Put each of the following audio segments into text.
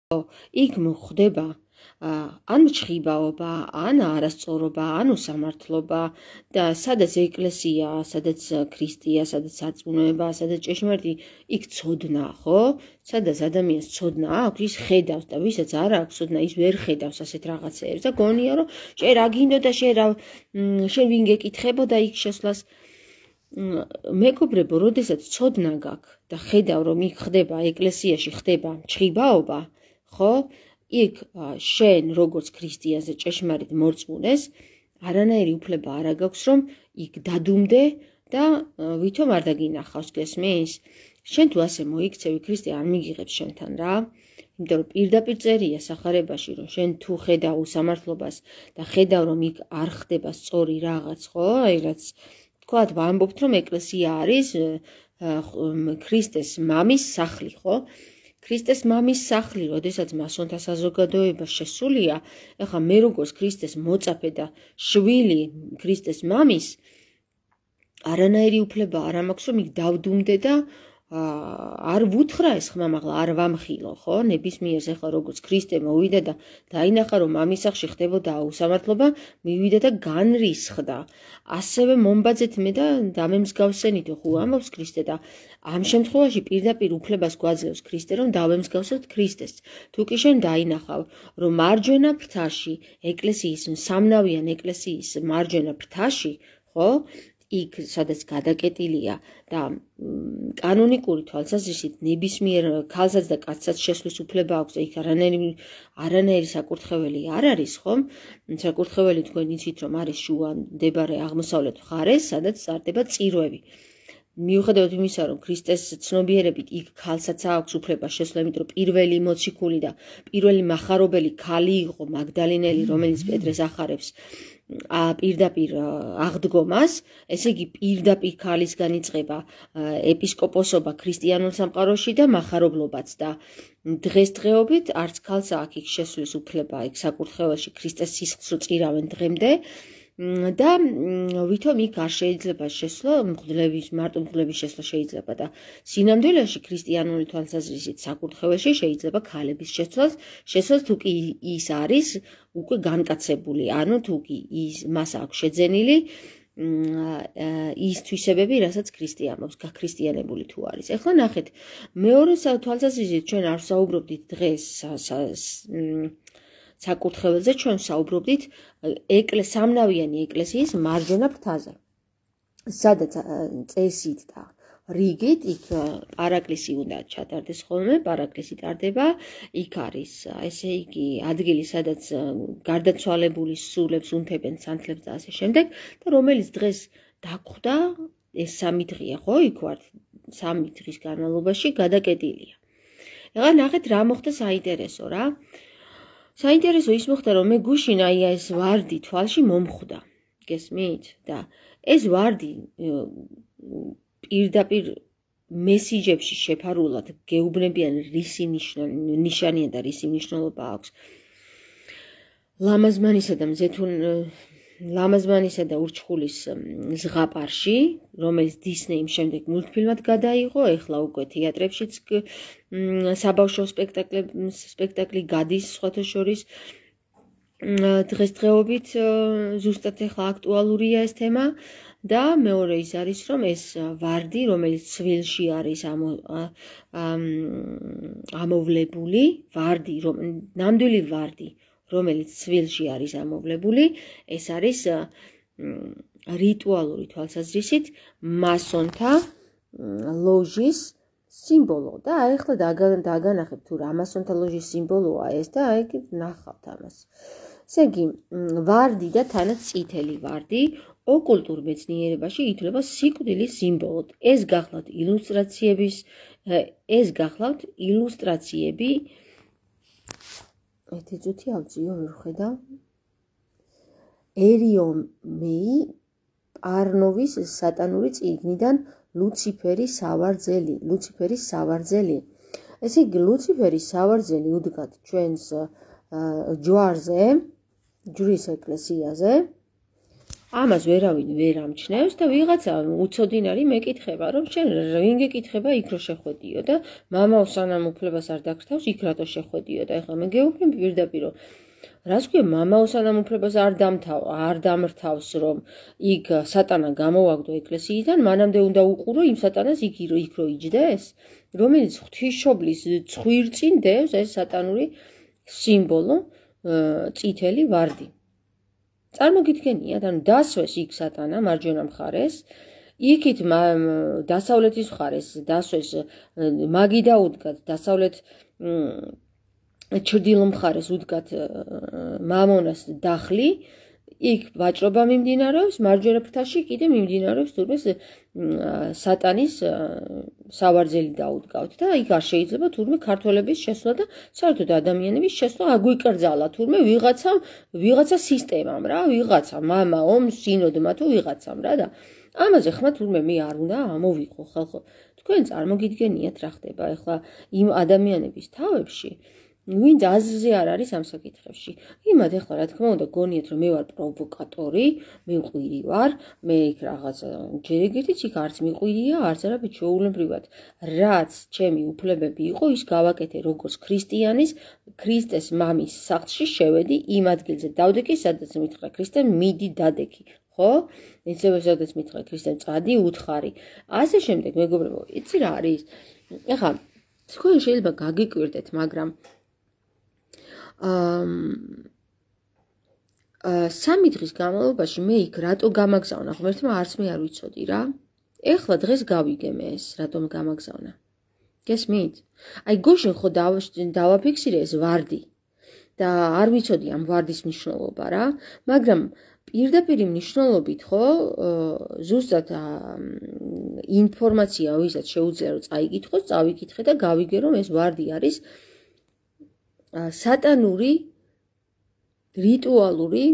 იქ მოხდება ან ჩხიბაობა, ან არასწორობა, ან უსამართლობა და სადაც ეკლესია, სადაც ქრისტია, სადაც სარწმუნოება, სადაც ჭეშმარიტი, იქ ცოდნა, ხო? სადაც ადამიანს ცოდნა აქვს, ის ხედავს და ვისაც არ აქვს ცოდნა, ის ვერ ხედავს ასეთ რაღაცეებს და გონია, რომ შენ რა გინდოდა, შენ ვინ გეკითხებოდა იქ შესვლას. მეგობრებო, როდესაც ცოდნა გაქვს და ხედავ, რომ იქ ხდება, ეკლესიაში ხდება ჩხიბაობა, ხო? იქ შენ როგორც ქრისტიანზე ჭეშმარიტ მორწმუნეს არანაირი უფლება არ აქვს, რომ იქ დადუმდე და ვითომ არ დაგინახავს, გესმის? შენ თუ ასე მოიქცევი, ქრისტე არ მიგიღებს შენთან რა. იმიტომ რომ პირდაპირ წერია სახარებაში, რომ შენ თუ ხედავ უსამართლობას და ხედავ, რომ იქ არ ხდება სწორი რაღაც, ხო? აი რაც თქვათ, ვამბობთ, რომ ეკლესია არის ქრისტეს მამის სახლი, ხო? ქრისტეს მამის სახლი, როდესაც მასონთა საზოგადოება შესულია, ეხლა მე როგორც ქრისტეს მოწაფე და შვილი ქრისტეს მამის, არანაირი უფლება არ მაქვს, რომ იქ დავდუმდე და არ ვუთხრა ეს ხმამაღლა, არ ვამხილო, ხო? ნებისმიერს ეხლა როგორც ქრისტე მოვიდა და დაინახა, რომ მამის სახლში ხდებოდა უსამართლობა, მივიდა და განრისხდა. ასევე მომბაძეთ მე და დამემსგავსენით, ხო ამბობს ქრისტე და ამ შემთხვევაში პირდაპირ უფლებას გვაძლევს ქრისტე, რომ დავემსგავსოთ ქრისტეს. თუ კი შენ დაინახავ, რომ მარჯვენა ფრთაში, ეკლესიის სამნავიან ეკლესიის მარჯვენა ფრთაში, ხო? იქ სადაც გადაკეტილია და კანონიკური თვალსაზრისით ნებისმიერ ქალსაც და კაცსაც შესვლის უფლება აქვს და იქ არანაირი საკურთხეველი არ არის, ხომ? საკურთხეველი თქვენ იცით, რომ არის შუა მდებარე აღმოსავლეთ მხარეს, სადაც ტარდება წირვები. მიუხედავად იმისა, რომ ქრისტეს ცნობიერებით იქ ქალსაც აქვს უფლება შესვლა, იმიტომ რომ პირველი მოციქული და პირველი მახარობელი ქალი იყო მაგდალინელი, რომელიც პეტრეს ახარებს პირდაპირ აღდგომას, ესე იგი პირდაპირ ქალისგან იწყება ეპისკოპოსობა ქრისტიანულ სამყაროში და მახარებლობაც და დღესდღეობით არც ქალს აქვს იქ შესვლის უფლება იქ საკურთხეველში ქრისტეს სისხლს რო წირავენ დღემდე და ვითომ იქ არ შეიძლება შესვლა, მარტო მღვდლების შესვლა შეიძლება და სინამდვილეში ქრისტიანული თვალსაზრისით საკურთხეველში შეიძლება ქალების შესვლას თუ კი ის არის უკვე განკაცებული, ანუ თუ კი მას აქვს შეძენილი ის თვისებები, რასაც ქრისტე ამბობს, გაქრისტიანებული თუ არის. ეხლა ნახეთ, მეორე თვალსაზრისით ჩვენ არ ვსაუბრობდით დღეს საკურთხეველზე, ჩვენ ვსაუბრობდით სამნავიანი ეკლესიის მარჯვენა ფრთაზე, სადაც წესით და რიგით იქ პარაკლისი უნდა ჩატარდეს ხოლმე, პარაკლისი ტარდება, იქ არის, ესე იგი, ადგილი, სადაც გარდაცვალებული სულებს უნთებენ სანთლებს და ასე შემდეგ და რომელიც დღეს დაგვხდა, ეს 3 დღეა, ხო, იქ ვართ 3 დღის განმავლობაში გადაკეტილია. ეხლა ნახეთ რა მოხდა საინტერესო რა. საინტერესო ის მოხდა, რომ მე გუშინ აი ეს ვარდი თვალში მომხვდა, გესმით? და ეს ვარდი პირდაპირ მესიჯებში შეფარულად გეუბნებიან რისი ნიშანია და რისი მნიშვნელობა აქვს ლამაზმანისა და ურჩხულის ზღაპარში, რომელიც დისნეიმ შემდეგ მულტფილმად გადაიღო, ეხლა უკვე თეატრებშიც საბავშვო სპექტაკლი გადის სხვათა შორის დღესდღეობით ზუსტად ეხლა აქტუალურია ეს თემა და მეორე ის არის, რომ ეს ვარდი, რომელიც ცვილში არის ამოვლებული, ნამდვილი ვარდი, რომელიც ცვილში არის ამოვლებული, ეს არის რიტუალური თვალსაზრისით მასონთა ლოჟის სიმბოლო და აი ახლა დაგანახებთ თუ რა მასონთა ლოჟის სიმბოლოა ეს და აი ნახავთ ამას. ესე იგი, ვარდი და თანაც წითელი ვარდი ოკულტურ მეცნიერებაში ითვლება სიკვდილის სიმბოლოდ. ეს გახლავთ ილუსტრაციები ეთეჯუთი ავწიო ვერ ხედავ ერიომეი პარნოვის სატანური წიგნიდან ლუციფერის სავარძელი. ესე იგი, ლუციფერის სავარძელი უდგათ ჩვენს ჯვარზე, ჯვრის ეკლესიაზე ამას ვერავინ ვერ ამჩნევს და ვიღაცა უცოდინარი მეკითხება, რომ შენ ვინ გეკითხება იქ რო შეხვედიო და მამაო სანამ უფლებას არ დაკრთავს იქ რატო შეხვედიო და ეხლა მე გეუბნები პირდაპირ რომ რას ქვია მამაო სანამ უფლებას არ დამრთავს რომ იქ სატანა გამოვაგდო ეკლესიიდან მანამდე უნდა უყურო იმ სატანას იქ რო იჯდეს რომელიც ღვთისმშობლის ცხვირწინ დევს ეს სატანური სიმბოლო წითელი ვარდი წარმოგიდგენიათ, ანუ დასვეს იქ სატანა მარჯვენა მხარეს, იქით დასავლეთის მხარეს დასვეს მაგი დაუდგათ, დასავლეთ ჩრდილო მხარეს უდგათ მამონას დახლი, იქ ვაჭრობა მიმდინარეობს, მარჯვენა ფრთაში კიდე მიმდინარეობს თურმე სატანის სავარძელი დაუდგავთ და იქ არ შეიძლება თურმე ქართველების შესვლა და საერთოდ ადამიანების შესვლა აგვიკრძალა თურმე ვიღაცა სისტემამ რა, ვიღაცა მამაომ, სინოდმა თუ ვიღაცამ რა და ამაზე ხმა თურმე მე არ უნდა ამოვიყო ხალხო. თქვენ წარმოგიდგენიათ რა ხდება ახლა იმ ადამიანების თავებში ვინც აზრზე არ არის ამ საკითხებში. იმად ახლა რა თქმა უნდა გონიათ რომ მე ვარ პროვოკატორი, მე მყვირი ვარ, მე იქ რაღაცა ჯერ ეგეთიც იქ არც მიყვირია, არც არაფერ ჩვეულებრივად. რაც ჩემი უფლებები იყო, ის გავაკეთე როგორც ქრისტიანის, ქრისტეს მამის სახლში შევედი იმ ადგილზე დავდექი, სადაც მითხრა ქრისტემ მიდი დადექი. ხო? ეცება სადაც მითხრა ქრისტემ წადი უთხარი. ასე შემდეგ მეგობრებო, იცი რა არის? ახლა თქვენ შეიძლება გაგიკვირდეთ, მაგრამ 3 დღის განმავლობაში მე იქ რატო გამაგზავნა, ღმერთმა არც მე არ ვიცოდი რა. ეხლა დღეს გავიგე მე ეს, რატომ გამაგზავნა. გესმით? აი გუშინ ხო დავაფიქსირე ეს ვარდი და არ ვიცოდი ამ ვარდის მნიშვნელობა რა, მაგრამ პირდაპირ მნიშვნელობით ხო ზუსტად ინფორმაცია ვისაც შეუძლია რომ წაიკითხოს, წავიკითხე და გავიგე რომ ეს ვარდი არის სატანური რიტუალური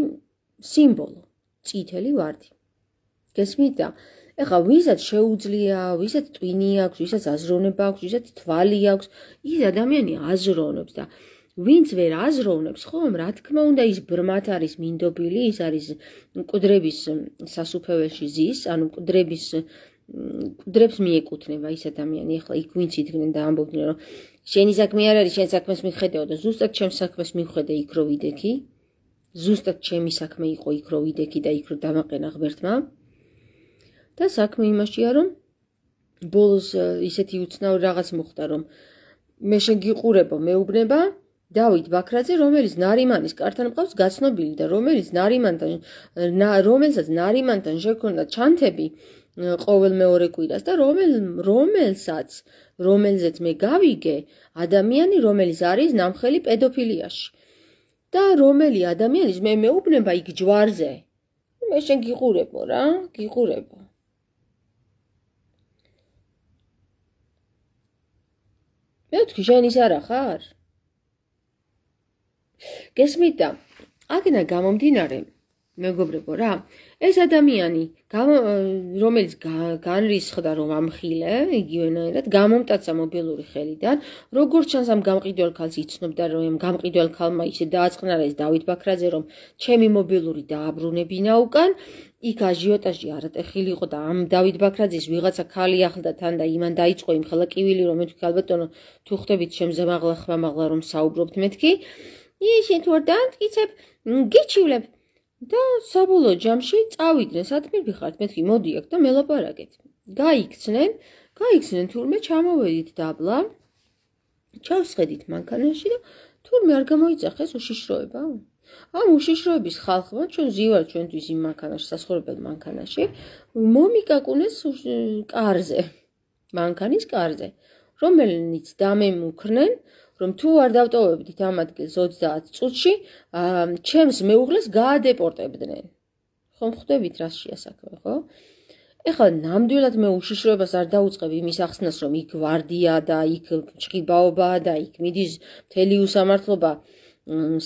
სიმბოლო, წითელი ვარდი. გესმით და ეხლა ვისაც შეუძლია, ვისაც ტვინი აქვს, ვისაც აზროვნება აქვს, ვისაც თვალი აქვს, ის ადამიანი აზროვნებს და ვინც ვერ აზროვნებს, ხომ, რა თქმა უნდა ის ბრმად არის მინდობილი, ის არის მკვდრების სასუფეველში ზის, ანუ მკვდრებს მიეკუთვნება ის ადამიანი, ეხლა იქ ვინც იდგნენ და ამბობდნენ რომ შენი საქმე არ არის, შენ საქმეს მიხედეო და ზუსტად ჩემს საქმეს მივხედე იქ რო ვიდექი. ზუსტად ჩემი საქმე იყო იქ რო ვიდექი და იქ რო დამაყენა ღმერთმა. და საქმე იმაშია რომ ბოლოს ისეთი უცნაური რაღაც მოხდა რომ მე შეგიყურებო მეუბნება დავით ბაქრაძე რომელიც ნარიმანის კართან მყავს გაცნობილი და რომელსაც ნარიმანთან შექონდა ჩანთები ყოველ მეორე კვირას და რომელზეც მე გავიგე ადამიანი რომელიც არის ნამხელი პედოფილიაში და რომელი ადამიანის მე მეუბნება იქ ჯვარზე მე შენ გიყურებო რა გიყურებო მე ვთქვი შენ ის არა ხარ გესმით და აქედან გამომდინარე მეგობრებო რა ეს ადამიანი რომელიც განრისხდა რომ ამხილე იგივენაირად გამომტაცა მობილური ხელიდან როგორც ჩანს ამ გამყიდველ ქალს იცნობდა რომ გამყიდველ ქალმა ისე დააწყნარა ეს დავით ბაქრაძე რომ ჩემი მობილური დააბრუნებინა უკან იქ აჟიოტაჟი არატეხილი იყო და ამ დავით ბაქრაძის ვიღაცა ქალი ახლდა თან და იმან დაიწყო იმ ხელაკივილი რომ მე თქვი ალბათო თუ ხდებით ჩემზე მაღლა ხმამაღლა რომ საუბრობთ მეთქი ისინი თუ არ დაამტკიცებ გიჩივლებ და საბოლოო ჯამში წავიდნენ სადმე ვიხართ მეთქი მოდი აქ და მელაპარაკეთ გაიქცნენ თურმე ჩამოვედით დაბლა ჩავსხედით მანქანაში და თურმე არ გამოიძახეს უშიშროება ამ უშიშროების ხალხმა ჩვენ ზივართ ჩვენთვის იმ მანქანაში სასხურებელ მანქანაში მომიკაკუნეს კარზე მანქანის კარზე რომელიც დამემუქრნენ რომ თუ არ დავტოვებდით ამ ადგილს 30 წუთში, ჩემს მეუღლეს გაადეპორტებდნენ. ხომ ხვდებით რა შეასაქმე, ხო? ეხლა ნამდვილად მე უშიშროებას არ დაუწყებ იმის ახსნას, რომ იქ ვარდია და იქ ჭყიბაობაა და იქ მიდის მთელი უსამართლობა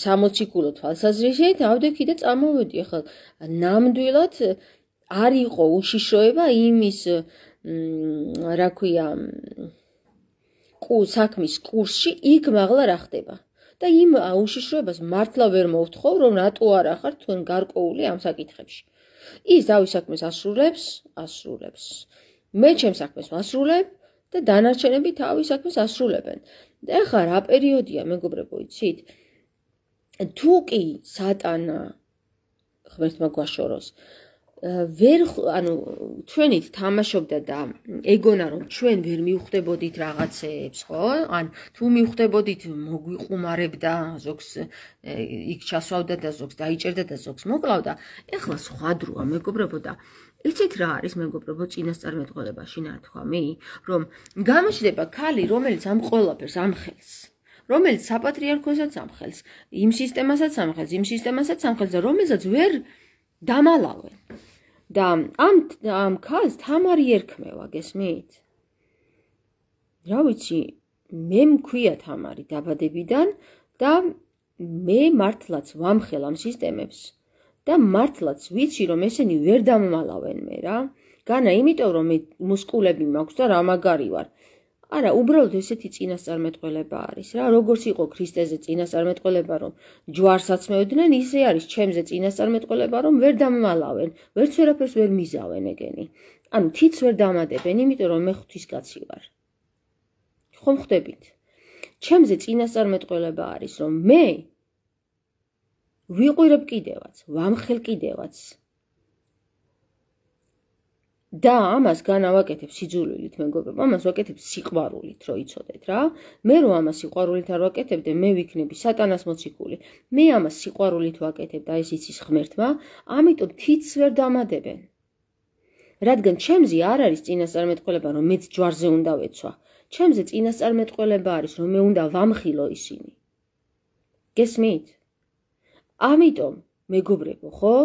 60 კილო თვალსაზრისით, ავდექი და წამოვედი. ეხლა ნამდვილად არ იყო უშიშროება იმის რა ქვია საქმის კურსში იქ მაღლა რა ხდება და იმ უშიშროებას მართლა ვერ მოვთხოვ რომ რატო არ ახართ თქვენ გარკვეული ამ საკითხებში ის დავის საქმეს ასრულებს. მე ჩემს საქმეს ვასრულებ და დანარჩენები თავის საქმეს ასრულებენ. და ეხლა რა პერიოდია, მეგობრებო, იცით? თუ კი სატანა ღმერთმა გვაშოროს ჩვენით თამაშობდა და ეგონა რომ ჩვენ ვერ მივხვდებოდით რაღაცეებს, ხო? ან თუ მივხვდებოდით მოგვიყუმარებდა, ზოგს იქ ჩასვავდა და ზოგს დაიჭერდა და ზოგს მოკლავდა. ეხლა სხვა დროა, მეგობრებო, და იცით რა არის, მეგობრებო, წინასწარმეტყველებაში ნათქვამი, რომ გამოჩნდება ქალი, რომელიც ამ ყველაფერს ამხელს, რომელიც საპატრიარქოსაც ამხელს, იმ სისტემასაც ამხელს, იმ სისტემასაც ამხელს და რომელსაც ვერ დამალავენ. და ამ ქალს თამარი ერქმევა, გესმით? რა ვიცი, მე მქვია თამარი დაბადებიდან და მე მართლაც ვამხელ ამ სისტემებს და მართლაც ვიცი, რომ ესენი ვერ დამმალავენ მე რა. განა იმიტომ, რომ მე მუსკულები მაქვს და რა მაგარი ვარ. არა, უბრალოდ ესეთი წინასწარმეტყველება არის რა, როგორც იყო ქრისტეზე წინასწარმეტყველება, რომ ჯვარს აცმევდნენ, ისე არის ჩემზე წინასწარმეტყველება, რომ ვერ დამმალავენ, ვერც ვერაფერს ვერ მიზავენ ეგენი. ანუ თიც ვერ დამადებენ, იმიტომ რომ მე ღვთისკაცი ვარ. ხომ ხვდებით? ჩემზე წინასწარმეტყველება არის, რომ მე ვიყვირებ კიდევაც, ვამხელ კიდევაც. და ამას განავაკეთებ სიძულვილით, მეგობრებო, ამას ვაკეთებ სიყვარულით, რო იცოდეთ რა. მე რო ამას სიყვარულით არ ვაკეთებდე, მე ვიქნები სატანას მოციქული. მე ამას სიყვარულით ვაკეთებ და ეს იცის ღმერთმა, ამიტომ თიც ვერ დამადებენ. რადგან ჩემზე არ არის წინასწარმეტყველება, რომ მეც ჯვარზე უნდა ვეცვა. ჩემზე წინასწარმეტყველება არის, რომ მე უნდა ვამხილო ისინი. გესმით? ამიტომ, მეგობრებო, ხო?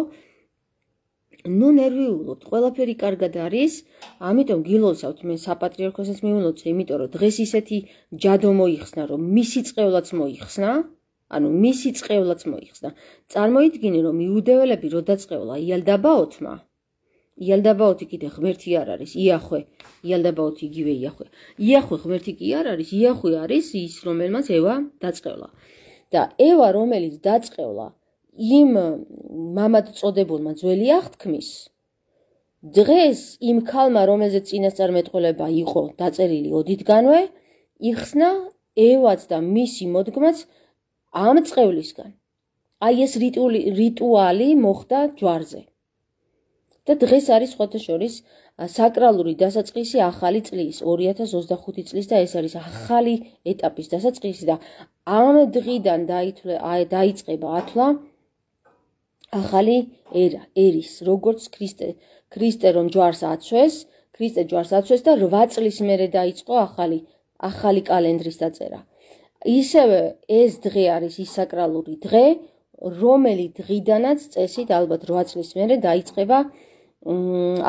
ნუ ნერვიულობთ, ყველაფერი კარგად არის, ამიტომ გილოცავთ, მე საპატრიარქოსაც მივულოცე, იმიტომ რომ დღეს ისეთი ჯადო მოიხსნა, რომ მისი წყევლაც მოიხსნა, ანუ მისი წყევლაც მოიხსნა. წარმოიდგინე, რომ იუდეველები რო დაწყევლა იალდაბაოთმა, იალდაბაოთი კიდე ღმერთი არ არის, იახვე, იალდაბაოთი იგივე იახვე. იახვე ღმერთი კი არ არის, იახვე არის ის, რომელმაც ევა დაწყევლა. და ევა, რომელიც დაწყევლა იმ მამად წოდებულმა ძველი აღთქმის, დღეს იმ ქალმა, რომელზეც წინასწარმეტყველება იყო დაწერილი ოდითგანვე, იხსნა ევაც და მისი მოდგმაც ამ წყევლისგან. აი ეს რიტუალი მოხდა ჯვარზე. და დღეს არის სხვათა შორის საკრალური დასაწყისი ახალი წლის, 2025 წლის და ეს არის ახალი ეტაპის დასაწყისი და ამ დღიდან დაიწყება ათვლა ახალი ერის, როგორც ქრისტე რომ ჯვარს აცვეს, ქრისტე ჯვარს აცვეს და 8 წლის მერე დაიწყო ახალი კალენდრის დაწერა. ისევე ეს დღე არის ის საკრალური დღე, რომელი დღიდანაც წესით ალბათ 8 წლის მერე დაიწყება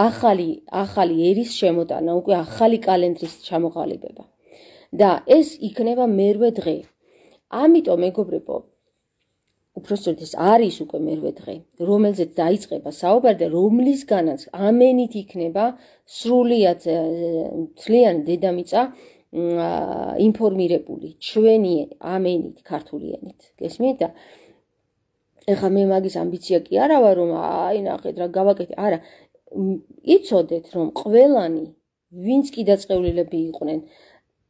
ახალი ერის შემოტანა, უკვე ახალი კალენდრის ჩამოყალიბება. და ეს იქნება მერვე დღე. ამიტომ მეგობრებო, უпростоრად ეს არის უკვე მერვე დღე, რომელზეც დაიწყება საუბარი და რომლისგანაც ამენით იქნება სრულიად მთლიანი დედამიწა ინფორმირებული, ჩვენი ამენით, ქართული ენით. გესმით? და ეხლა მე მაგის ამბიცია კი არა ვარ, რომ აი ნახეთ რა გავაკეთე, არა. იცოდეთ, რომ ყველანი, ვინც კი დაწყევლილები იყვნენ,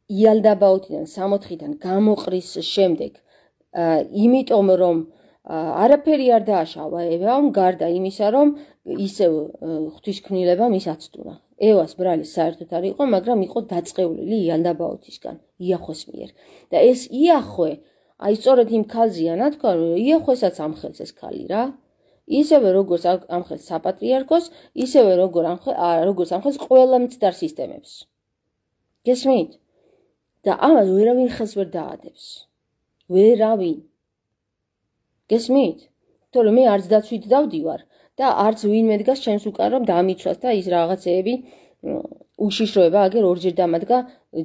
იალდაბაოთიდან 64-დან გამოყრის შემდეგ, იმიტომ რომ არაფერი არ დააშავა ევამ, გარდა იმისა, რომ ისევ ღვთისქმნილებამ ის აცდუნა. ევას ბრალი საერთოდ არ იყო, მაგრამ იყო დაწყევლილი იალდაბაოთისგან, იახვეს მიერ. და ეს იახვე, აი სწორედ იმ ქალზეა ნათქვა, რომ იახვესაც ამხელს ეს ქალი რა. ისევე როგორც ამხელს საპატრიარქოს, ისევე როგორც ამხელს ყველა მცდარ სისტემებს. გესმით? და ამას ვერავინ ხელს ვერ დაადებს. ვერავინ. გესმით? თორემ მე არც დაცვით დავდივარ და არც ვინმე დგას ჩემს უკან რომ დამიცვას და ის რაღაცეები უშიშროება აგერ ორჯერ დამადგა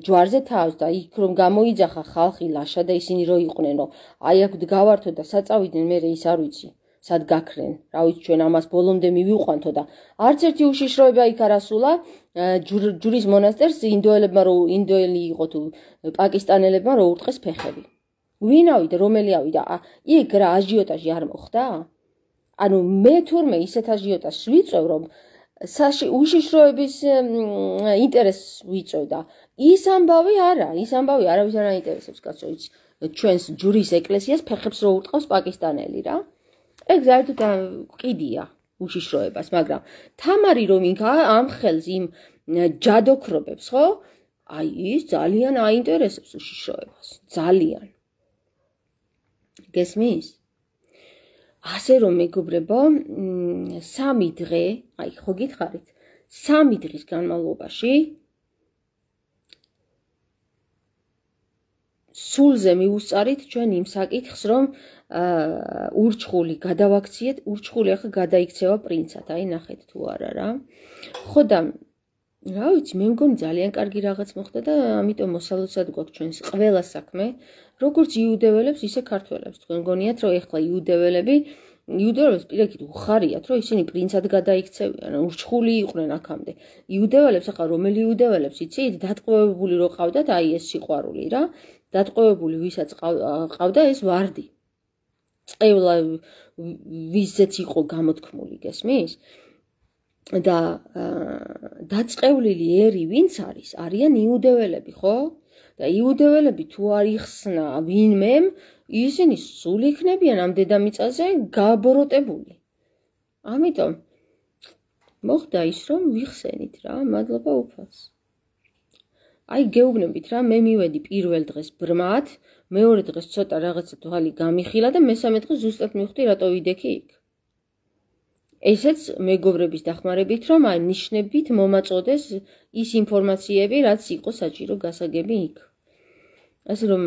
ჯვარზე თავს და იქ რომ გამოიძახა ხალხი ლაშა და ისინი რო იყვნენ რომ აი აქ დგავართო და საწავიდნენ მე ის არ ვიცი სად გაქრენ რა ვიცი ჩვენ ამას ბოლომდე მივიყვანთო და არც ერთი უშიშროება იქ არ ასულა ჯურის მონასტერს ინდოელი იყო თუ პაკისტანელებმა რო ურტყეს ფეხები ვინ ავიდა რომელი ავიდა იქ რა აჟიოტაჟი არ მოხდა ანუ მე თურმე ისეთ აჟიოტაჟს ვიწევ, რომ უშიშროების ინტერესს ვიწევ და ის ამბავი არა, არავის არ აინტერესებს, კაცო, იცი, ჩვენს ჯვრის ეკლესიას ფეხებს რო ურტყავს პაკისტანელი რა. ეგ საერთოდ ყიდია უშიშროებას, მაგრამ თამარი რომ ამ ხელს იმ ჯადოქრობებს, ხო? აი ის ძალიან აინტერესებს უშიშროებას, ძალიან. გესმის? ასე რომ მეგობრებო, 3 დღე, აი ხო გითხარით, 3 დღის განმავლობაში სულზე მივუსწარით ჩვენ იმ საკითხს, რომ ურჩხული გადავაქციეთ, ურჩხული ახლა გადაიქცევა პრინცად, აი ნახეთ თუ არა რა. ხო და რა ვიცი, მე მგონი ძალიან კარგი რაღაც მოხდა და ამიტომ მოსალოცად გვაქვს ჩვენს ყველა საქმე, როგორც იუდეველებს, ისე ქართველებს. თქვენ გონიათ, რომ ეხლა იუდეველებს პირიქით უხარიათ, რომ ისინი პრინცად გადაიქცევიან, ურჩხული იყვნენ აქამდე. იუდეველებს ახლა რომელი იუდეველებს იცით, დატყვევებული რო ყავდათ, აი ეს სიყვარული რა. დატყვევებული ვისაც ყავდა ეს ვარდი. წევლა ვიზეც იყო გამოთქმული, გესმის? და დაწყევლილი ერი ვინც არის, არიან იუდეველები, ხო? და იუდეველები თუ არ იხსნა ვინმემ, ისინი სულ იქნებიან ამ დედამიწაზე გაბოროტებული. ამიტომ მოხდა ის, რომ ვიხსენით რა, მადლობა უფალს. აი გეუბნებით რა, მე მივედი პირველ დღეს ბრმად, მეორე დღეს ცოტა რაღაცა თვალი გამიხილა და მესამე დღეს ზუსტად მივხვდი რატო ვიდექი იქ. ესეც მეგობრების დახმარებით, რომ აი ნიშნებით მომაწოდეს ის ინფორმაციები, რაც იყო საჭირო გასაგები იქ. ასე რომ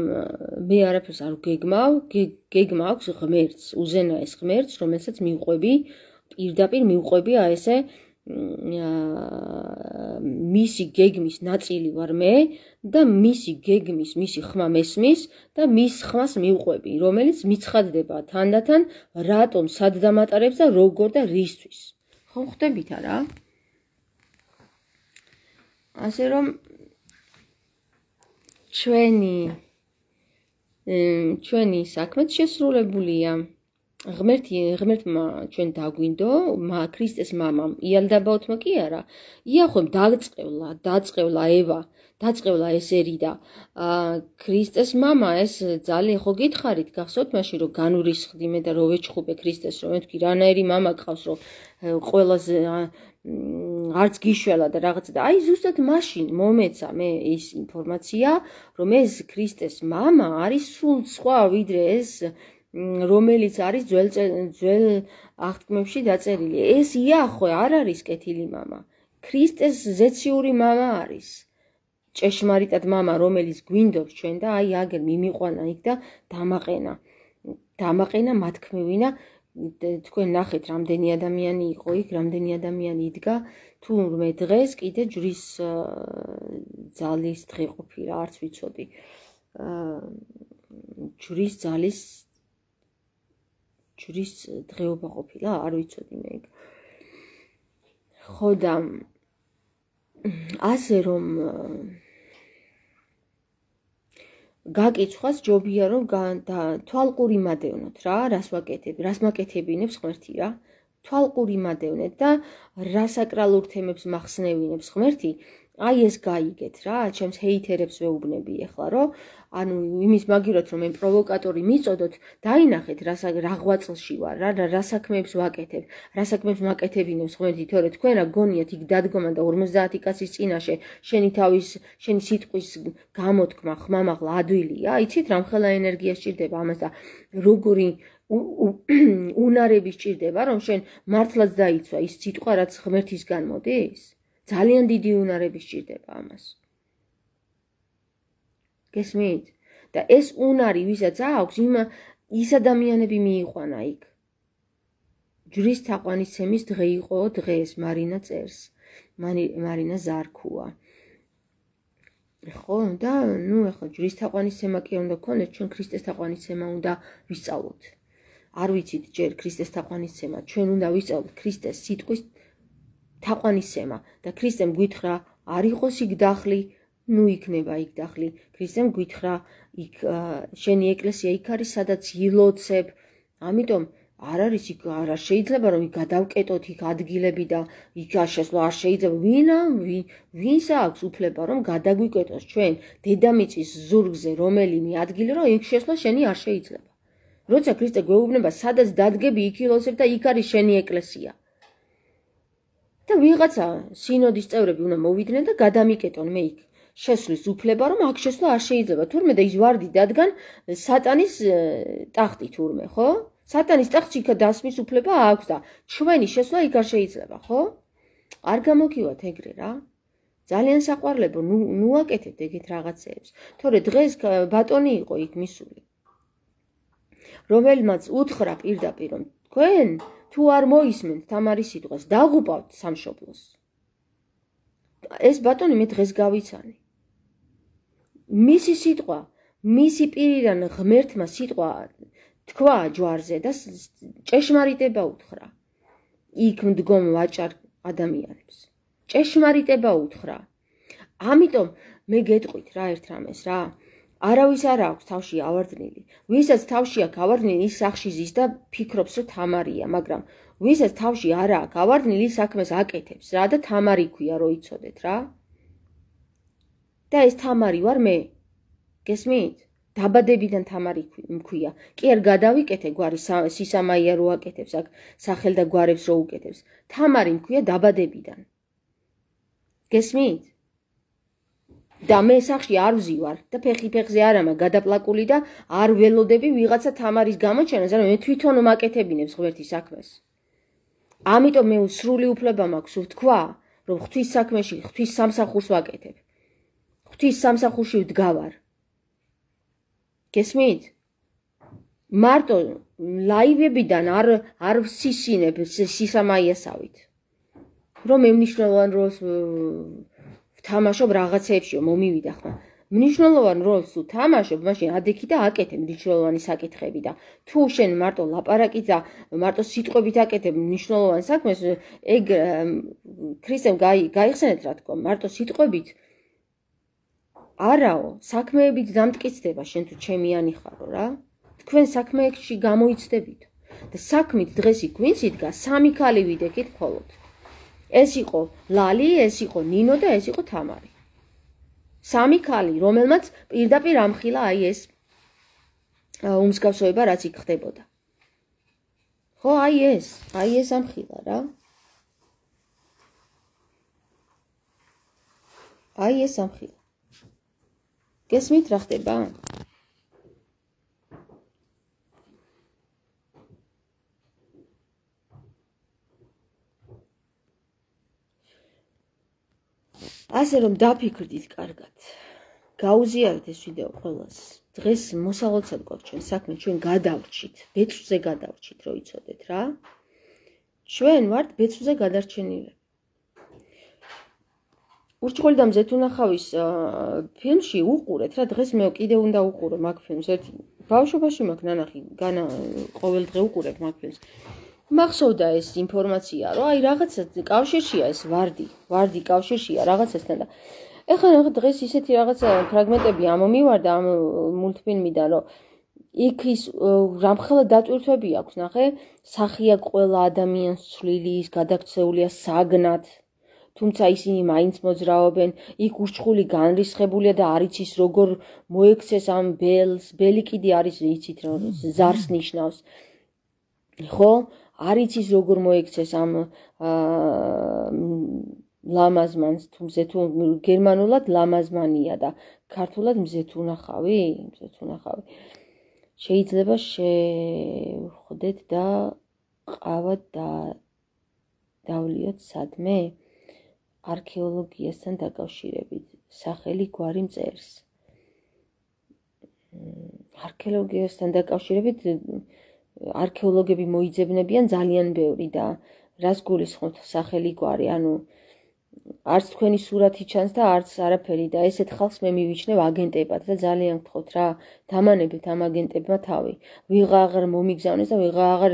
მე არაფერს არ გეგმავ, გეგმა აქვს ღმერთს, უზენაეს ღმერთს, რომელსაც მივყვები, პირდაპირ მივყვები აი ესე მისი გეგმის ნაწილი ვარ მე და მისი გეგმის, მისი ხმა მესმის და მის ხმას მივყვები, რომელიც მიცხადდება თანდათან რატომ სად დამატარებს და როგორ და რისთვის. ხო ხვდებით არა? ასე რომ ჩვენი საქმეც შესრულებულია. ღმერთმა ჩვენ დაგვინდო, ქრისტეს მამამ იალდაბაოთმა კი არა, იახვემ დაწყევლა ევა, დაწყევლა ეს ერი და ქრისტეს მამა ეს ძალიან ხო გითხარით, გახსოვთ მაშინ რომ განურისხდი მე და რო ვეჩხუბე ქრისტეს, რომ მე თქვი რანაირი მამა გყავს, რომ ყველაზე არც გიშველა და რაღაცა და აი ზუსტად მაშინ მომეცა მე ეს ინფორმაცია, რომ ეს ქრისტეს მამა არის სულ სხვა ვიდრე ეს რომელიც არის ძველ აღთქმებში დაწერილი. ეს იახვე არ არის კეთილი მამა. ქრისტეს ზეციური მამა არის. ჭეშმარიტად მამა, რომელიც გვინდობს ჩვენ და აი აგერ მიმიყვანა იქ და დამაყენა მათქმევინა. თქვენ ნახეთ, რამდენი ადამიანი იყო იქ, რამდენი ადამიანი იდგა. თურმე დღეს კიდე ჯვრის ძალის დღე ყოფილა, არც ვიცოდი. ჯვრის დღეობა ყოფილა, არ ვიცოდი მე. ხო და ასე რომ გაკიცხვას ჯობია რომ თვალყური მადევნოთ რა, რას მაკეთებინებს ღმერთი რა. თვალყური მადევნეთ და რა საკრალურ თემებს მახსნევინებს ღმერთი, აი ეს გაიგეთ რა, ჩემს ჰეითერებს ვეუბნები ეხლა რომ ანუ იმის მაგიროთ რომ მე პროვოკატორი მიწოდოთ, დაინახეთ რა ღვაწლში ვარ რა, რა საქმეებს ვაკეთებ, რა საქმეებს მაკეთებინებს ღმერთი, თორე თქვენ რა გონიათ იქ დადგომა და 50 კაცის წინაშე შენი სიტყვის გამოთქმა ხმამაღლა ადვილია, იცით რამხელა ენერგია სჭირდება ამას და როგორი უნარები სჭირდება რომ შენ მართლაც დაიცვა ის სიტყვა რაც ღმერთისგან მოდის? ძალიან დიდი უნარები სჭირდება ამას. გესმით? და ეს უნარი ვისაც აქვს, ის ადამიანები მიიყვანა იქ. ჯვრის თაყვანისცემის დღე იყო დღეს, მარინა წერს. მარინა ზარქუა. ხო, და ნუ ახლა ჯვრის თაყვანისცემა კი უნდა გქონდეს, ჩვენ ქრისტეს თაყვანისცემა უნდა ვისწავლოთ. არ ვიცით ჯერ ქრისტეს თაყვანისცემა, ჩვენ უნდა ვისწავლოთ ქრისტეს სიტყვის თაყვანისცემა და ქრისტემ გვითხრა არ იყოს იქ დახლი, ნუ იქნება იქ დახლი. ქრისტემ გვითხრა იქ შენი ეკლესია იქ არის, სადაც ილოცებ. ამიტომ არ არის იქ არ შეიძლება რომ გადავკეტოთ იქ ადგილები და იქ შესვლა არ შეიძლება ვინს აქვს უფლება რომ გადაგვიკეტოს ჩვენ დედამიწის ზურგზე რომელიმე ადგილი რომ იქ შესვლა შენი არ შეიძლება როცა ქრისტე გვეუბნება სადაც დადგები იქ ილოცებ და იქ არის შენი ეკლესია და ვიღაცა სინოდის წევრები უნდა მოვიდნენ და გადამიკეტონ მე იქ შესვლის უფლება რომ აქ შესვლა არ შეიძლება თურმე და ის ვარდი დადგან სატანის ტახტი თურმე ხო სატანის ტახტში იქ დასმის უფლება აქვს და ჩვენი შესვლა იქ არ შეიძლება ხო არ გამოგივათ ეგრე რა ძალიან საყვარლებო ნუ აკეთებთ ეგეთ რაღაცეებს თორე დღეს ბატონი იყო იქ მისული რომელმაც უთხრა პირდაპირ რომ თქვენ თუ არ მოისმენთ თამარის სიტყვას დაღუპავთ სამშობლოს ეს ბატონი მე დღეს გავიცანი მისი სიტყვა მისი პირიდან ღმერთმა სიტყვა თქვა ჯვარზე და ჭეშმარიტება უთხრა იქ მდგომ ვაჭარ ადამიანებს ჭეშმარიტება უთხრა ამიტომ მე გეტყვით რა ერთ რამეს რა არავის არ აქვს თავში ავარდნილი ვისაც თავში აქვს ავარდნილი ის სახში ზის და ფიქრობს რომ თამარია მაგრამ ვისაც თავში არ აქვს ავარდნილი საქმეს აკეთებს რა და თამარი ქვია რო იცოდეთ რა და ეს თამარი ვარ მე გესმით დაბადებიდან თამარი მქვია კი არ გადავიკეთე გვარი სისამაია რო აკეთებს აქ სახელ და გვარებს რო უკეთებს თამარი მქვია დაბადებიდან გესმით და მე სახში არ ვზივარ და ფეხი ფეხზე არ ამა გადაპლაკული და არ ველოდები ვიღაცა თამარის გამოჩენას რომ მე თვითონ მაკეთებინებს ღმერთის საქმეს ამიტომ მე სრული უფლება მაქვს ვთქვა რომ ღვთის საქმეში ღვთის სამსახურს ვაკეთებ ღვთის სამსახურში ვდგავარ გესმით მარტო ლაივებიდან არ ვსისინებ სისამაიასავით რომ მე მნიშვნელოვან როლს ვთამაშობ რაღაცეებში მომივიდა ხმა მნიშვნელოვან როლს თუ თამაშობ მაშინ ადექი და აკეთებ მნიშვნელოვანი საკითხები და თუ შენ მარტო ლაპარაკი და მარტო სიტყვებით აკეთებ მნიშვნელოვან საქმეს ეგ ქრისტემ გაიხსენეთ რა თქმა მარტო სიტყვებით არაო საქმეებით დამტკიცდება შენ თუ ჩემიანი ხარო რა თქვენ საქმეებში გამოიცდებით და საქმით დღეს იქ ვინც იდგა სამი ქალი ვიდექით მხოლოდ ეს იყო ლალი ეს იყო ნინო და ეს იყო თამარი სამი ქალი რომელმაც პირდაპირ ამხილა აი ეს უმსგავსოება რაც იქ ხდებოდა ხო აი ეს ამხილა რა აი ეს ამხილა გესმით რა ხდება ასე რომ დაფიქრდით კარგად გაუზიარეთ ეს ვიდეო ყველას დღეს მოსალოცად გვაქვს ჩვენ საქმე ჩვენ გადავრჩით ბეწვზე გადავრჩით რო იცოდეთ რა ჩვენ ვართ ბეწვზე გადარჩენილები ურჩხული და მზეთუნახავის ფილმში უყურეთ რა დღეს მე კიდე უნდა უყურო მაგ ფილმს ერთი ბავშვობაში მაქვს ნანახი განა ყოველ დღე უყურებ მაგ ფილმს მახსოვდა ეს ინფორმაცია რომ აი რაღაცა კავშირშია ეს ვარდი კავშირშია რაღაცასთან და ეხლა დღეს ისეთი რაღაცა ფრაგმენტები ამომივარდა ამ მულტფილმიდან რომ იქ ის რამხელა დატვირთვები აქვს ნახე სახია ყველა ადამიანს ცვლილი ის გადაქცეულია საგნად თუმცა ისინი მაინც მოძრაობენ იქ ურჩხული განრისხებულია და არ იცის როგორ მოექცეს ამ ბელს ბელი კიდე არის იცით რომ ზარს ნიშნავს ხო არ იცის როგორ მოექცეს ამ ლამაზმანს თუმცა თუ გერმანულად ლამაზმანია და ქართულად მზეთუნახავი შეიძლება შევხვდეთ და ყავად დავლიოთ სადმე არქეოლოგიასთან დაკავშირებით სახელი გვარი მწერს არქეოლოგიასთან დაკავშირებით არქეოლოგები მოიძებნებიან ძალიან ბევრი და რას გულისხმობთ სახელი გვარი ანუ არც თქვენი სურათი ჩანს და არც არაფერი და ესეთ ხალხს მე მივიჩნევ აგენტებად და ძალიან გთხოვთ რა დამანებეთ ამ აგენტებმა თავი ვიღა აღარ მომიგზავნეს და ვიღა აღარ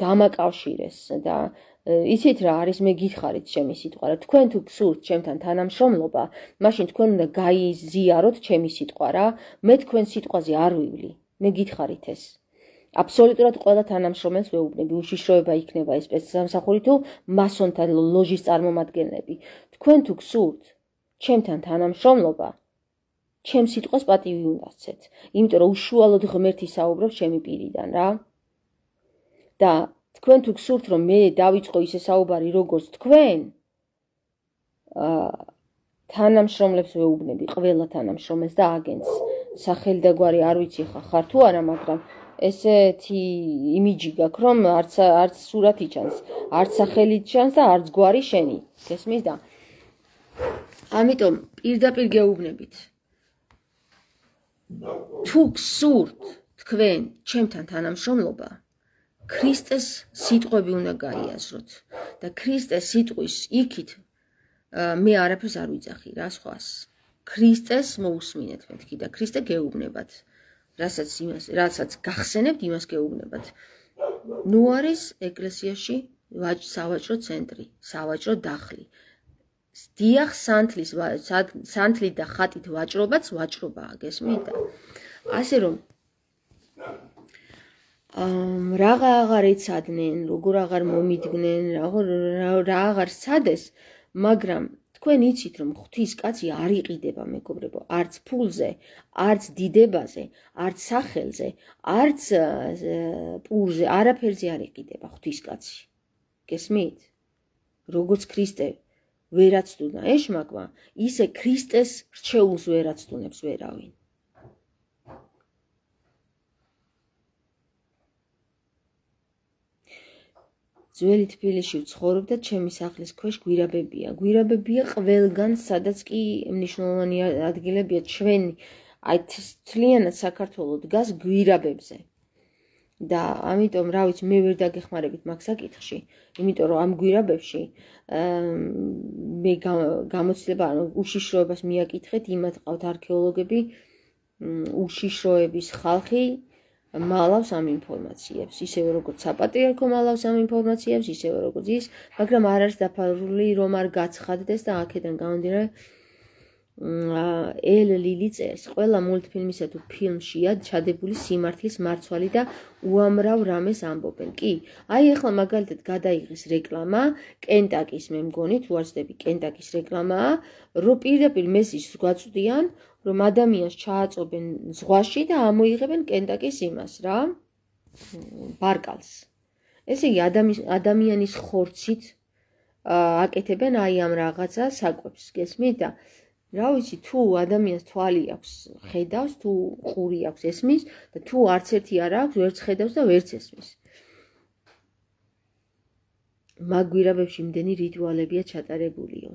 დამაკავშირეს და იცით რა არის მე გითხარით ჩემი სიტყვა რა თქვენ თუ გსურთ ჩემთან თანამშრომლობა მაშინ თქვენ უნდა გაიზიაროთ ჩემი სიტყვა რა მე თქვენ სიტყვაზე არ ვივლი მე გითხარით ეს აბსოლუტურად ყველა თანამშრომელს ვეუბნები, უშიშროება იქნება ეს სპეცსამსახური თუ მასონთა ლოჟის წარმომადგენლები. თქვენ თუ გსურთ ჩემთან თანამშრომლობა, ჩემ სიტყვას პატივი უნდა სცეთ, იმიტომ რომ უშუალოდ ღმერთი საუბრობს ჩემი პირიდან რა. და თქვენ თუ გსურთ რომ მე დავიწყო ისე საუბარი როგორც თქვენ, თანამშრომლებს ვეუბნები, ყველა თანამშრომელს და აგენტს, სახელი და გვარი არ ვიცი ხარ თუ არა, მაგრამ ესეთი იმიჯი გაქვს, რომ არც სურათი ჩანს, არც სახელი ჩანს და არც გვარი შენი. გესმის და ამიტომ პირდაპირ გეუბნებით. თუ გსურთ თქვენ ჩემთან თანამშრომლობა, ქრისტეს სიტყვები უნდა გაიაზროთ და ქრისტეს სიტყვის იქით მე არაფერს არ ვიძახი რა სხვას. ქრისტეს მოусმინეთ მეთქი და ქრისტე გეუბნებათ. რასაც გახსენებთ, იმას გეუბნებათ. ნუ არის ეკლესიაში სავაჭრო ცენტრი, სავაჭრო დახლი. დიახ, სანთლით და ხატით ვაჭრობაც ვაჭრობაა, გესმით? ასე რომ რაღა აღარ ეცადნენ, როგორ აღარ მომიდგნენ, რა აღარ სცადეს, მაგრამ თქვენ იცით რომ ღვთის კაცი არ იყიდება მეგობრებო, არც ფულზე, არც დიდებაზე, არც სახელზე, არც პურზე, არაფერზე არ იყიდება ღვთის კაცი. გესმით? როგორც ქრისტე ვერაცდუნა ეშმაკმა, ისე ქრისტეს რჩეულს ვერაცდუნებს ვერავინ. ძველი თბილისში ვცხოვრობ და ჩემი სახლის ქვეშ გვირაბებია. გვირაბებია ყველგან, სადაც კი მნიშვნელოვანი ადგილებია ჩვენი, აი თლიანად საქართველო დგას გვირაბებზე. და ამიტომ რა ვიცი, მე ვერ დაგეხმარებით მაგ საკითხში, იმიტომ რომ ამ გვირაბებში მე გამოცდილება, უშიშროებას მიაკითხეთ, იმათ ყავთ არქეოლოგები, უშიშროების ხალხი მალავს ამ ინფორმაციებს, ისევე როგორც საპატრიარქო მალავს ამ ინფორმაციებს, ისევე როგორც ის, მაგრამ არ არის დაფარული რომ არ გაცხადდეს და აქედან გამომდინარე ელ ლილი წერს, ყველა მულტფილმისა თუ ფილმშია ჩადებული სიმართლის მარცვალი და უამრავ რამეს ამბობენ. კი, აი ახლა მაგალითად გადაიღეს რეკლამა, კენტაკის მე მგონი, თუ არ ვცდები, კენტაკის რეკლამაა, რომ პირდაპირ მესიჯს გვაწვდიან, რომ ადამიანს ჩააწობენ ზღვაში და ამოიღებენ კენტაკის იმას რა, ბარკალს. ესე იგი ადამიანის ხორცით აკეთებენ აი ამ რაღაცა საკვებს, გესმით? და რა ვიცი, თუ ადამიანს თვალი აქვს, ხედავს, თუ ყური აქვს, ესმის და თუ არც ერთი არ აქვს, ვერც ხედავს და ვერც ესმის. მაგ გვირაბებში იმდენი რიტუალებია ჩატარებულიო.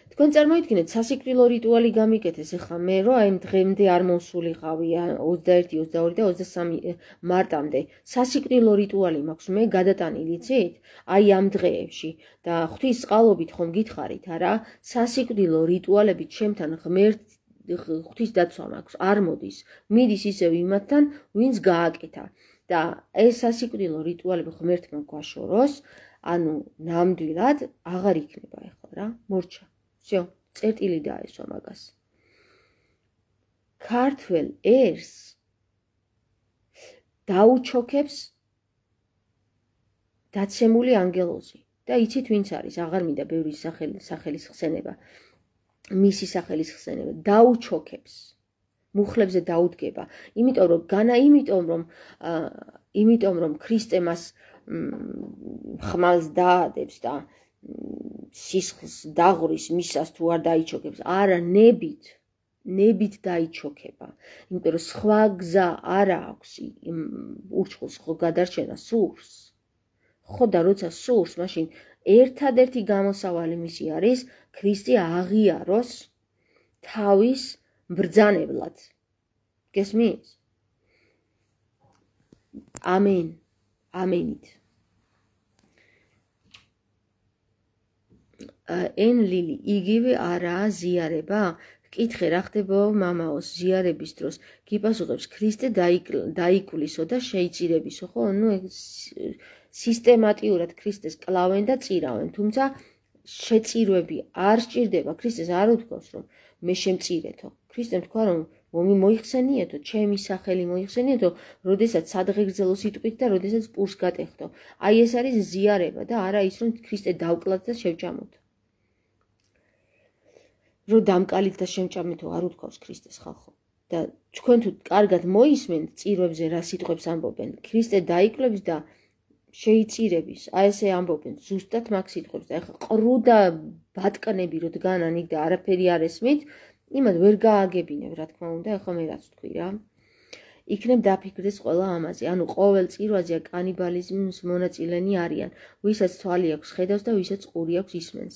თქვენ წარმოიდგინეთ, სასიკვდილო რიტუალი გამიკეთეს ახლა მე, რომ აი დღემდე არ მოსულიყავი 21, 22 და 23 მარტამდე. სასიკვდილო რიტუალი მაქვს მე გადატანილი, იცით? აი ამ დღეებში და ღვთის წყალობით ხომ გითხარით, არა? სასიკვდილო რიტუალები ჩემთან ღვთის დაცვა მაქვს, არ მოდის. მიდის ისევ იმათთან, ვინც გააკეთა. და ეს სასიკვდილო რიტუალები ღმერთმა გვაშოროს, ანუ ნამდვილად აღარ იქნება ახლა რა, მორჩა. всё, წერტილი დაესვა მაგას. ქართველ ერს დაუჩოქებს დაცემული ანგელოზი. და იცით ვინც არის, აღარ მინდა ბევრი სახელის ხსენება, მისი სახელის ხსენება, დაუჩოქებს. მუხლებზე დაუდგება, იმიტომ რომ ქრისტე მას ხმალს დაადებს და სისხლს დაღურის მისას თუ არ დაიჩოქებს, არა, ნებით დაიჩოქება, იმიტომ რომ სხვა გზა არ აქვს ურჩხულს ხო გადარჩენა სურს, ხო და როცა სურს, მაშინ ერთადერთი გამოსავალი მისი არის ქრისტე აღიაროს თავის ბრძანებლად. გესმის? ამენ. ამენით. ენ ლილი, იგივე არაა ზიარება? კითხე რა ხდება მამაოს ზიარების დროს? გიპასუხებს ქრისტე დაიკვლისო და შეიწირებისო, ხო? ნუ სისტემატიურად ქრისტეს კლავენ და წირავენ, თუმცა შეწირვები არ სჭირდება. ქრისტეს არ უთქვამს რომ მე შემწირეთო. ქრისტემ თქვა რომ ომი მოიხსენიეთო, ჩემი სახელი მოიხსენიეთო, როდესაც სადღეგრძელო სიტყვით და როდესაც პურს გატეხდო. აი ეს არის ზიარება და არა ის, რომ ქრისტე დავკლათ და შევჭამოთ. რომ დამკალით და შევჭამეთო არ უთქვავს ქრისტეს ხალხო. და თქვენ თუ კარგად მოისმენთ წირვებზე რა სიტყვებს ამბობენ, ქრისტე დაიკლებს და შეიწირების, აი ესე ამბობენ ზუსტად მაგ სიტყვებს და ეხლა ყრუ და ბატკნები რო დგანან იქ და არაფერი არ ესმით, იმად ვერ გააგებინებ, რა თქმა უნდა, ეხლა მე რაც თქვი რა. იქნებ დაფიქრდეს ყველა ამაზე, ანუ ყოველ წირვაზე კანიბალიზმის მონაწილენი არიან, ვისაც თვალი აქვს ხედავს და ვისაც ყური აქვს ისმენს.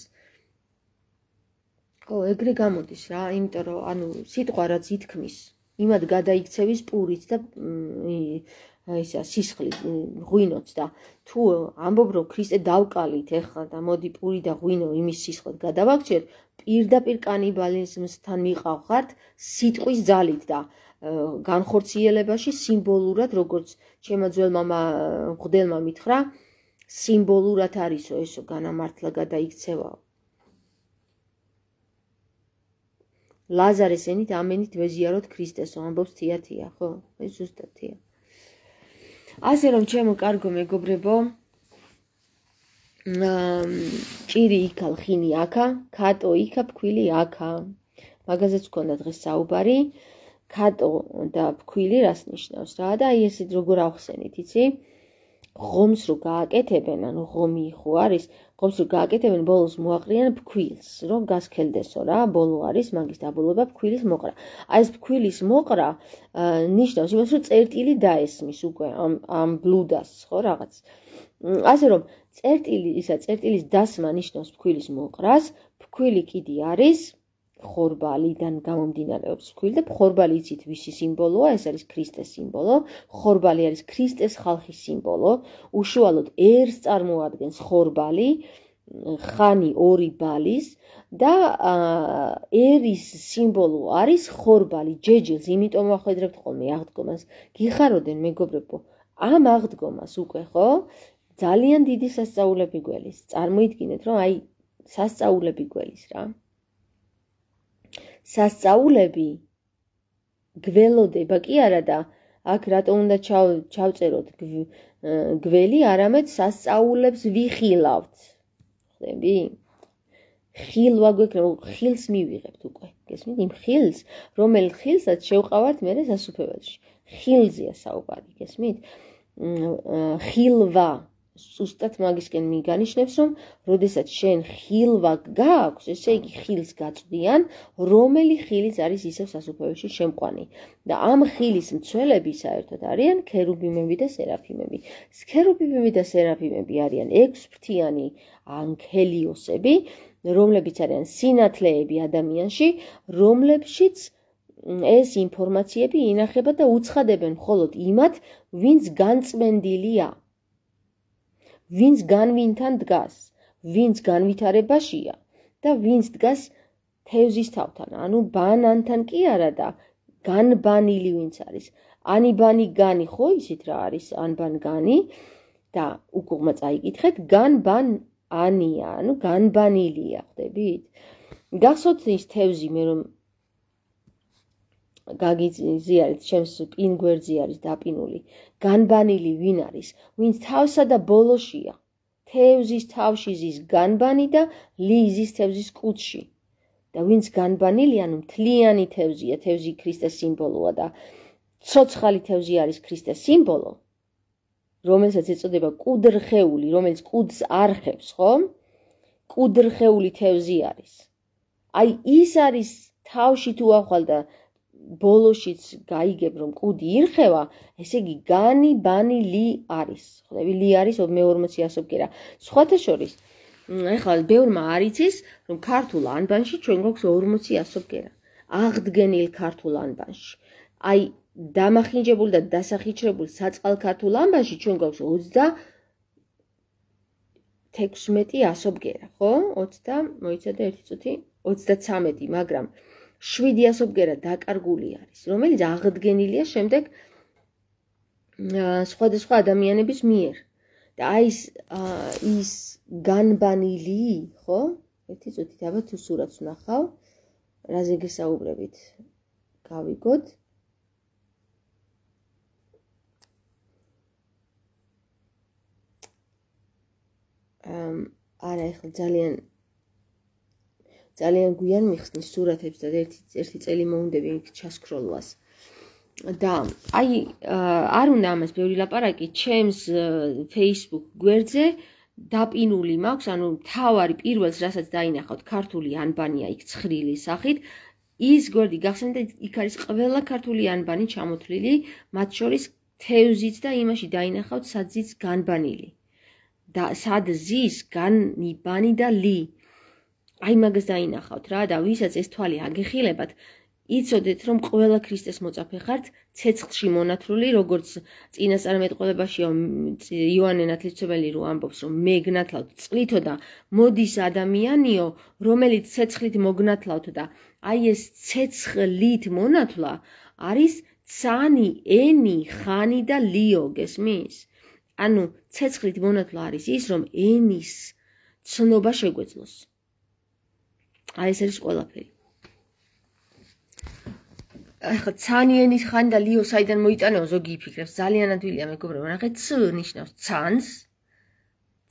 ხო, ეგრე გამოდის რა, იმიტომ რომ ანუ სიტყვა რაც ითქმის, იმად გადაიქცევის პურიც და ისა სისხლით, ღვინოც და თუ ამბობ რომ ქრისტე დავკალით ეხლა და მოდი პური და ღვინო იმის სისხლით გადავაგჭერთ, პირდაპირ კანიბალიზმთან მიყავხართ სიტყვის ძალით და განხორციელებაში სიმბოლურად, როგორც ჩემო ძველმა მღვდელმა მითხრა, სიმბოლურად არისო ესო განამართლა გადაიქცევაო. ლაზარეს ენით ამენით ვეზიაროთ ქრისტესო, ამბობს თია, ხო? ეს ზუსტად თია. ასე რომ ჩემო კარგო მეგობრებო, ჭირი იქა, ლხინი აქა, ქატო იქა, ფქვილი აქა. მაგაზეც ვქონდა დღეს საუბარი. ქატო და ფქვილი რას ნიშნავს რა და აი ესეთ როგორ ავხსენით, იცი? ღომს რო გააკეთებენ, ანუ ღომი ხო არის, ღომს რო გააკეთებენ, ბოლოს მოაყრიან ფქვილს, რომ გასქელდესო რა, ბოლო არის მაგის დაბოლოება ფქვილის მოყრა. აი ეს ფქვილის მოყრა ნიშნავს იმას, რომ წერტილი დაესმის უკვე ამ ბლუდას, ხო რაღაც. ასე რომ წერტილის დასმა ნიშნავს ფქვილის მოყრას, ფქვილი კიდე არის ხორბალიდან გამომდინარეობს ფქვილი და ხორბალი იცით ვისი სიმბოლოა, ეს არის ქრისტეს სიმბოლო, ხორბალი არის ქრისტეს ხალხის სიმბოლო, უშუალოდ ერს წარმოადგენს ხორბალი, ხანი ორი ბალის და ერის სიმბოლო არის ხორბალი, ჯეჯილს, იმიტომ ვახვედრებთ ხოლმე აღდგომას. გიხაროდენ მეგობრებო, ამ აღდგომას უკვე ხო? ძალიან დიდი სასწაულები გველის. წარმოიდგინეთ, რომ აი სასწაულები გველის რა. სასწაულები გველოდება კი არა და აქ რატომ უნდა ჩავწეროთ გველი, არამედ სასწაულებს ვიხილავთ. ხდები? ხილვა გვექნება, ხილს მივიღებთ უკვე. გესმით? იმ ხილს, რომელ ხილსაც შევყავართ მე სასუფეველში. ხილზეა საუბარი, გესმით? ხილვა ზუსტად მაგისკენ მიგანიშნებს, რომ როდესაც შენ ხილვა გააქვს, ესე იგი ხილს გაწვდიან, რომელი ხილიც არის ისევ სასუფეველში შემყვანი. და ამ ხილის მცველები საერთოდ არიან ქერუბიმები და სერაფიმები. ქერუბიმები და სერაფიმები არიან ექვსფრთიანი ანგელიოსები, რომლებიც არიან სინათლეები ადამიანში, რომლებშიც ეს ინფორმაციები ინახება და უცხადებენ მხოლოდ იმათ, ვინც განწმენდილია. ვინც განვინთან დგას, ვინც განვითარებაშია და ვინც დგას თევზის თავთან, ანუ ბანანთან კი არა და განბანილი ვინც არის. ანიბანი განი ხო ისეთ რა არის ანბან განი და უკუღმა წაიკითხეთ განბანანია, ანუ განბანილია, ხდებით? გახსოვთ ის თევზი მე რომ გაგიზიარეთ, ჩემს პინ გვერდზე არის დაპინული. განბანილი ვინ არის? ვინც თავსა და ბოლოშია. თევზის თავში ზის განბანი და ლიზის თევზის კუცში. და ვინც განბანილი, ანუ მთლიანი თევზია, თევზი ქრისტეს სიმბოლოა და ცოცხალი თევზი არის ქრისტეს სიმბოლო, რომელსაც ეწოდება კუდრხეული, რომელიც კუდს არხევს, ხო? კუდრხეული თევზი არის. აი ის არის თავში თუ ახვალ და ბოლოშიც გაიგებ რომ კუდი ირხევა, ესე იგი განი ბანი ალი არის. ხდები, ალი არის მე-40-ასობკერა. სხვათა შორის, ეხლა ბევრმა არ იცის, რომ ქართულ ანბანში ჩვენ გვაქვს 40-ასობკერა. აღდგენილ ქართულ ანბანში. აი დამახინჯებულ და დასახიჩრებულ საწყალ ქართულ ანბანში ჩვენ გვაქვს 36-ასობკერა, ხო? 20 მოიცადე ერთი წუთი, 33, მაგრამ 7-ასობკერა დაკარგული არის, რომელიც აღდგენილია შემდეგ სხვადასხვა ადამიანების მიერ. და აი ის განბანილი, ხო? ერთი წუთით აბა თუ სურათს ვნახავ, რაზე გესაუბრებით. გავიგოთ. არა, ეხლა ძალიან გვიან მიხსნის სურათებს და ერთი წელი მოუნდები იქ ჩასკროლვას. და აი არ უნდა ამას ბევრი ლაპარაკი, ჩემს Facebook გვერდზე დაპინული მაქვს, ანუ თავარი პირველს რასაც დაინახავთ ქართული ანბანია იქ ცხრილი სახით, ის გვერდი გახსენეთ, იქ არის ყველა ქართული ანბანი ჩამოთვლილი, მათ შორის თევზიც და იმაში დაინახავთ საძიც განბანილი. და სად ზის განიბანი და ლი. აი მაგას დაინახავთ რა და ვისაც ეს თვალი აგეხილებათ, იცოდეთ რომ ყველა ქრისტეს მოწაფე ხართ, ცეცხლში მონათლული, როგორც წინასწარმეტყველებაშია იოანე ნათლისმცემელი რო ამბობს, რომ მე გნათლავთ წყლითო და მოდის ადამიანიო, რომელიც ცეცხლით მოგნათლავთ და აი ეს ცეცხლით მონათლა არის ცანი, ენი, ხანი და ლიო, გესმის? ანუ ცეცხლით მონათლა არის ის, რომ ენის ცნობა შეგვეძლოს. აი ეს არის ყველაფერი. ახლა ცანი, ენის, ხანი და ლიო საიდან მოიტანეო, ზოგი იფიქრებს, ძალიან ადვილია მეგობრებო, ნახეთ, ც ნიშნავს ცანს,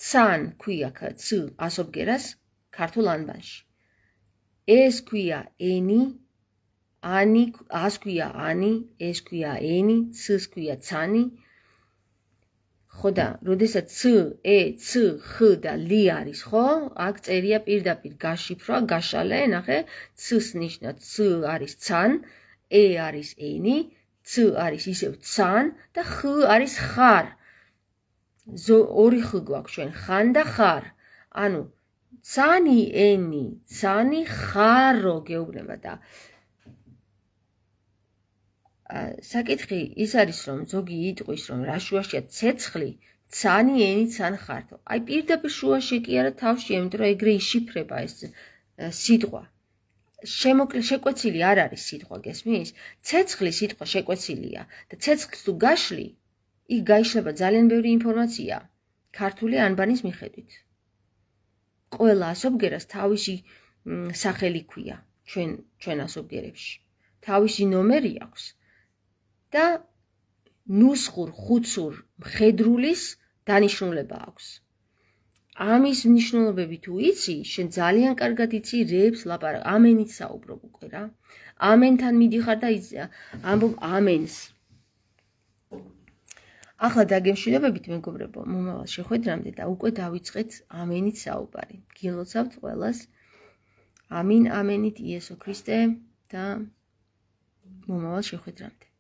ცან ქვია ც ასობგერას ქართულ ანბანში. ეს ქვია ენი, ანი, ას ქვია ანი, ეს ქვია ენი, ცს ქვია ცანი. ხო და როდესაც ც, ე, ც, ხ და ლი არის, ხო? აქ წერია პირდაპირ გაშიფრვა, გაშალე, ნახე, ცს ნიშნავს ც არის ცან, ე არის ენი, ც არის ისევ ცან და ხ არის ხარ. ორი ხ გვაქვს ჩვენ, ხან და ხარ. ანუ ცანი, ენი, ცანი, ხარო გეუბნება და საკითხი ის არის, რომ ზოგი იტყვის, რომ რა შუაშია ცეცხლი, ცანი, ენი, ცან, ხართო. აი პირდაპირ შუაში კი არა თავში, იმიტომ რომ ეგრე იშიფრება ეს სიტყვა. შეკვეცილი არ არის სიტყვა, გესმის? ცეცხლი სიტყვა შეკვეცილია და ცეცხლს თუ გაშლი, იქ გაიშლება ძალიან ბევრი ინფორმაცია ქართული ანბანის მიხედვით. ყველა ასობგერას თავისი სახელი ქვია ჩვენ ასობგერებში. თავისი ნომერი აქვს. და ნუსხურ, ხუცურ, მხედრულის დანიშნულება აქვს. ამის მნიშვნელობები თუ იცი, შენ ძალიან კარგად იცი რეებს ლაპარაკ, ამენით საუბრობ უკვე რა. ამენთან მიდიხარ და ამბობ ამენს. ახლა დაგემშვიდობებით მეგობრებო, მომავალ შეხვედრამდე და უკვე დავიწყეთ ამენით საუბარი. გილოცავთ ყველას. ამინ ამენით იესო ქრისტე და მომავალ შეხვედრამდე.